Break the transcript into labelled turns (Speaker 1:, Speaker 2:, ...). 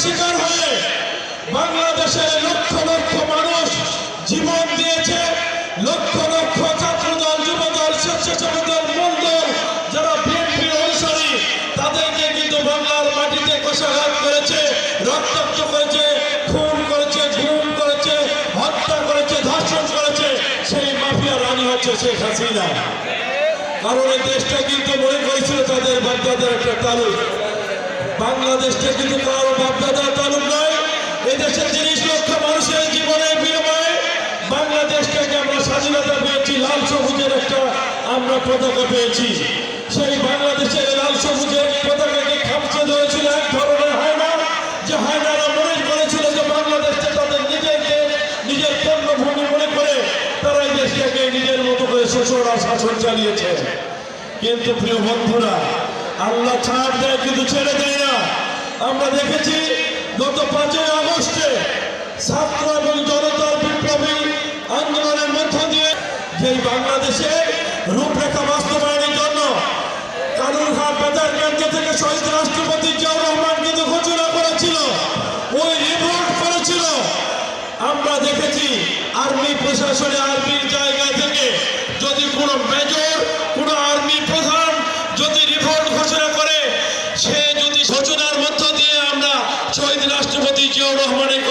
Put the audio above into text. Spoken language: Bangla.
Speaker 1: শিকার হয়ে বাংলাদেশের লক্ষ লক্ষ মানুষ জীবন দিয়েছে। লক্ষ লক্ষ ছাত্রদল, যুবদল, স্বেচ্ছাসেবক দল, মূলদল যারা বিএনপির অনুসারী তাদেরকে কিন্তু বাংলার মাটিতে কষাঘাত করেছে, রক্তাক্ত করেছে, খুন করেছে, গুম করেছে, হত্যা করেছে, ধর্ষণ করেছে। সেই মাফিয়া রানী হচ্ছে শেখ হাসিনা। কারণ এই দেশটা কিন্তু মনে করেছিল তাদের বাপদাদার একটা তালুক। বাংলাদেশটা কিন্তু কারো বাপদাদার তালুক নয়। এদেশের 30 লক্ষ মানুষের জীবনের বিনিময়ে বাংলাদেশটাকে আমরা স্বাধীনতা পেয়েছি, লাল সবুজের একটা আমরা পতাকা পেয়েছি। সেই বাংলাদেশের লাল সবুজের পতাকাকে খামচে ধরেছিল এক ধরনের হায়না, যে হায়নারা মনে করেছিল যে বাংলাদেশটা তাদের নিজের কর্মভূমি মনে করে তারা এই দেশটাকে নিজের মতো করে শোষণ আর শাসন চালিয়েছে। কিন্তু প্রিয় বন্ধুরা, আল্লাহ ছাড় দেয় কিন্তু ছেড়ে দেয় না। আমরা দেখেছি গত 5ই আগস্টে ছাত্র এবং জনতার বিপ্লবী আন্দোলনের মধ্য দিয়ে যে বাংলাদেশে রূপরেখা বাস্তবায়নের জন্য কালুরঘাট বেতার কেন্দ্র থেকে শহীদ রাষ্ট্রপতি জিয়াউর রহমান কিন্তু ঘোষণা করেছিল, ওই রিপোর্ট করেছিল। আমরা দেখেছি আর্মি প্রশাসনে আর্মির জায়গা থেকে যদি কোনো মেজর, কোনো আর্মি প্রধান যদি রিপোর্ট ঘোষণা করে, সে যদি ঘোষণার মধ্য দিয়ে আমরা শহীদ রাষ্ট্রপতি জিয়াউর রহমানের